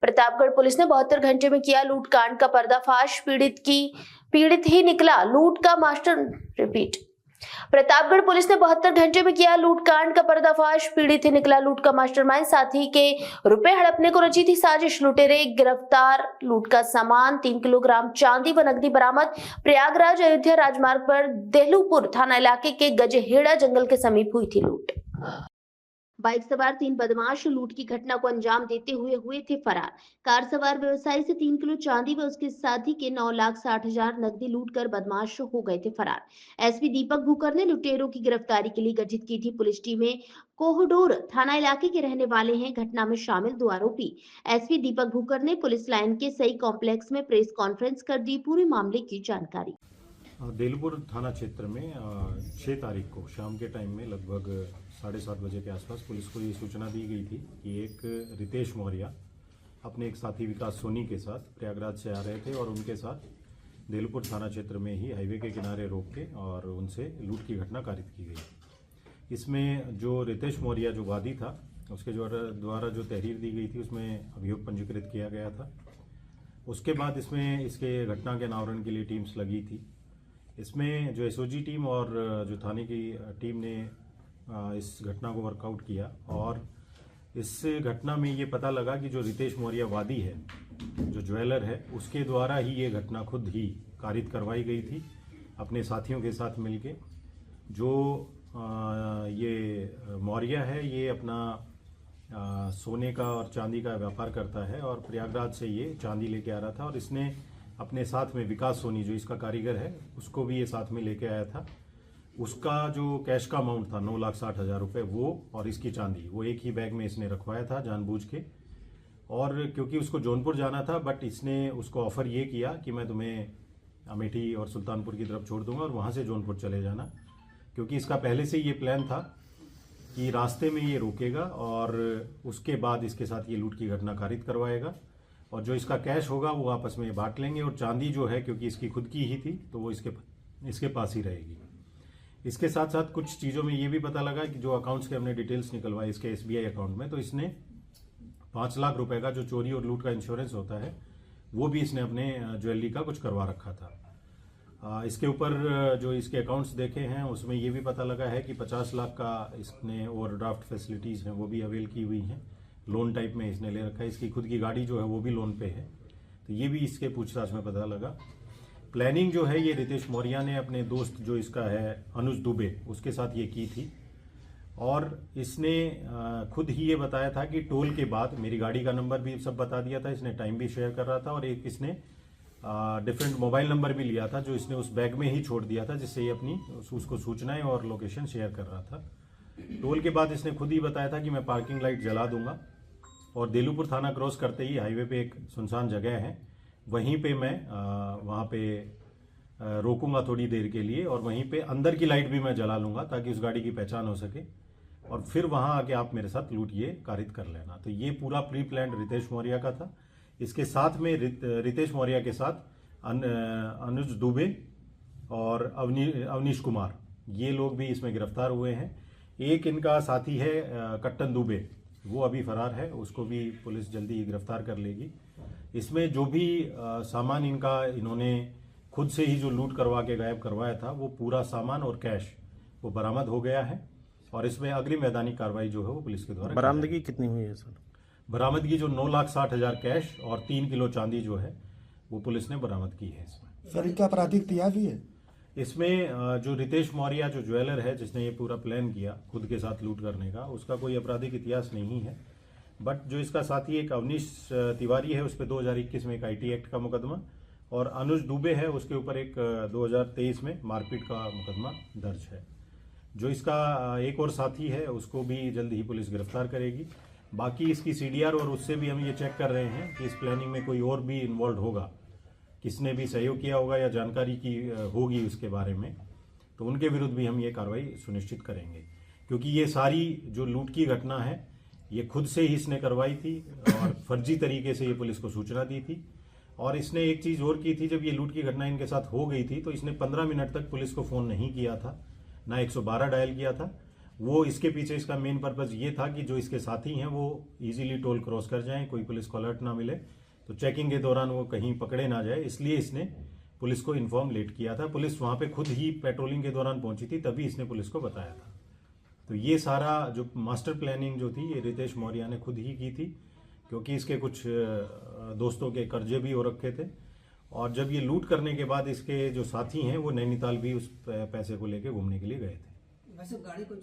Pratapgarh police ने 72 घंटे में किया लूटकांड का पर्दाफाश। पीड़ित ही निकला लूट का मास्टर। प्रतापगढ़ पुलिस ने 72 घंटे में किया लूटकांड का पर्दाफाश। पीड़ित ही निकला लूट का मास्टरमाइंड। साथी के रुपए हड़पने को रची थी साजिश। लुटेरे गिरफ्तार। लूट का सामान 3 किलोग्राम चांदी व नकदी बरामद। प्रयागराज अयोध्या राजमार्ग पर देहलूपुर थाना इलाके के गजहेड़ा जंगल के समीप हुई थी लूट। बाइक सवार 3 बदमाश लूट की घटना को अंजाम देते हुए थे फरार। कार सवार व्यवसायी से 3 किलो चांदी व उसके साथी के 9,60,000 नकदी लूटकर बदमाश हो गए थे फरार। एसपी दीपक भूकर ने लुटेरों की गिरफ्तारी के लिए गठित की थी पुलिस टीमें। कोहडोर थाना इलाके के रहने वाले हैं। घटना में शामिल 2 आरोपी। एसपी दीपक भूकर ने पुलिस लाइन के सही कॉम्प्लेक्स में प्रेस कॉन्फ्रेंस कर दी पूरे मामले की जानकारी। देलपुर थाना क्षेत्र में 6 तारीख को शाम के टाइम में लगभग 7:30 बजे के आसपास पुलिस को ये सूचना दी गई थी कि एक रितेश मौर्य अपने एक साथी विकास सोनी के साथ प्रयागराज से आ रहे थे और उनके साथ देलपुर थाना क्षेत्र में ही हाईवे के किनारे रोक के और उनसे लूट की घटना कारित की गई। इसमें जो रितेश मौर्य जो वादी था उसके द्वारा जो तहरीर दी गई थी उसमें अभियोग पंजीकृत किया गया था। उसके बाद इसमें इसके घटना के अनावरण के लिए टीम्स लगी थी। इसमें जो एसओजी टीम और जो थाने की टीम ने इस घटना को वर्कआउट किया और इस घटना में ये पता लगा कि जो रितेश मौर्य वादी है, जो ज्वेलर है, उसके द्वारा ही ये घटना खुद ही कारित करवाई गई थी अपने साथियों के साथ मिलके। जो ये मौर्य है ये अपना सोने का और चांदी का व्यापार करता है और प्रयागराज से ये चांदी लेके आ रहा था और इसने अपने साथ में विकास सोनी जो इसका कारीगर है उसको भी ये साथ में लेके आया था। उसका जो कैश का अमाउंट था 9,60,000 रुपये वो और इसकी चांदी वो एक ही बैग में इसने रखवाया था जानबूझ के। और क्योंकि उसको जौनपुर जाना था बट इसने उसको ऑफर ये किया कि मैं तुम्हें अमेठी और सुल्तानपुर की तरफ छोड़ दूंगा और वहाँ से जौनपुर चले जाना, क्योंकि इसका पहले से ये प्लान था कि रास्ते में ये रोकेगा और उसके बाद इसके साथ ये लूट की घटना कारित करवाएगा और जो इसका कैश होगा वो आपस में बांट लेंगे और चांदी जो है क्योंकि इसकी खुद की ही थी तो वो इसके पास ही रहेगी। इसके साथ साथ कुछ चीज़ों में ये भी पता लगा कि जो अकाउंट्स के हमने डिटेल्स निकलवाए इसके एसबीआई अकाउंट में, तो इसने 5 लाख रुपए का जो चोरी और लूट का इंश्योरेंस होता है वो भी इसने अपने ज्वेलरी का कुछ करवा रखा था। इसके ऊपर जो इसके अकाउंट्स देखे हैं उसमें ये भी पता लगा है कि 50 लाख का इसने ओवरड्राफ्ट फैसिलिटीज़ हैं वो भी अवेल की हुई हैं, लोन टाइप में इसने ले रखा है। इसकी खुद की गाड़ी जो है वो भी लोन पे है, तो ये भी इसके पूछताछ में पता लगा। प्लानिंग जो है ये रितेश मौर्य ने अपने दोस्त जो इसका है अनुज दुबे उसके साथ ये की थी और इसने खुद ही ये बताया था कि टोल के बाद मेरी गाड़ी का नंबर भी सब बता दिया था, इसने टाइम भी शेयर कर रहा था और एक इसने डिफरेंट मोबाइल नंबर भी लिया था जो इसने उस बैग में ही छोड़ दिया था जिससे ये अपनी उसको सूचनाएं और लोकेशन शेयर कर रहा था। टोल के बाद इसने खुद ही बताया था कि मैं पार्किंग लाइट जला दूंगा और देलूपुर थाना क्रॉस करते ही हाईवे पे एक सुनसान जगह है, वहीं पे मैं वहाँ पे रोकूंगा थोड़ी देर के लिए और वहीं पे अंदर की लाइट भी मैं जला लूंगा ताकि उस गाड़ी की पहचान हो सके और फिर वहाँ आके आप मेरे साथ लूट ये कारित कर लेना। तो ये पूरा प्री प्लान रितेश मौर्य का था। इसके साथ में रितेश मौर्य के साथ अनुज दुबे और अवनीश कुमार ये लोग भी इसमें गिरफ्तार हुए हैं। एक इनका साथी है कट्टन दुबे, वो अभी फरार है, उसको भी पुलिस जल्दी ही गिरफ्तार कर लेगी। इसमें जो भी सामान इन्होंने खुद से ही जो लूट करवा के गायब करवाया था वो पूरा सामान और कैश वो बरामद हो गया है और इसमें अग्रिम मैदानी कार्रवाई जो है वो पुलिस के द्वारा। बरामदगी कितनी हुई है सर? बरामदगी जो 9,60,000 कैश और 3 किलो चांदी जो है वो पुलिस ने बरामद की है। इसमें सर इनका आपराधिक इतिहास भी है? इसमें जो रितेश मौर्य जो ज्वेलर है जिसने ये पूरा प्लान किया खुद के साथ लूट करने का, उसका कोई आपराधिक इतिहास नहीं है, बट जो इसका साथी एक अवनीश तिवारी है उस पर 2021 में एक आईटी एक्ट का मुकदमा और अनुज दुबे है उसके ऊपर एक 2023 में मारपीट का मुकदमा दर्ज है। जो इसका एक और साथी है उसको भी जल्द ही पुलिस गिरफ्तार करेगी। बाकी इसकी सीडीआर और उससे भी हम ये चेक कर रहे हैं कि इस प्लानिंग में कोई और भी इन्वॉल्व होगा, किसने भी सहयोग किया होगा या जानकारी की होगी उसके बारे में, तो उनके विरुद्ध भी हम ये कार्रवाई सुनिश्चित करेंगे, क्योंकि ये सारी जो लूट की घटना है ये खुद से ही इसने करवाई थी और फर्जी तरीके से ये पुलिस को सूचना दी थी। और इसने एक चीज़ और की थी, जब ये लूट की घटना इनके साथ हो गई थी तो इसने 15 मिनट तक पुलिस को फ़ोन नहीं किया था, ना 112 डायल किया था। वो इसके पीछे इसका मेन पर्पस ये था कि जो इसके साथी हैं वो इजीली टोल क्रॉस कर जाएं, कोई पुलिस को अलर्ट ना मिले, तो चेकिंग के दौरान वो कहीं पकड़े ना जाए, इसलिए इसने पुलिस को इन्फॉर्म लेट किया था। पुलिस वहां पे खुद ही पेट्रोलिंग के दौरान पहुंची थी, तभी इसने पुलिस को बताया था। तो ये सारा जो मास्टर प्लानिंग जो थी ये रितेश मौर्य ने खुद ही की थी, क्योंकि इसके कुछ दोस्तों के कर्जे भी हो रखे थे, और जब ये लूट करने के बाद इसके जो साथी हैं वो नैनीताल भी उस पैसे को लेके घूमने के लिए गए थे। वैसे गाड़ी को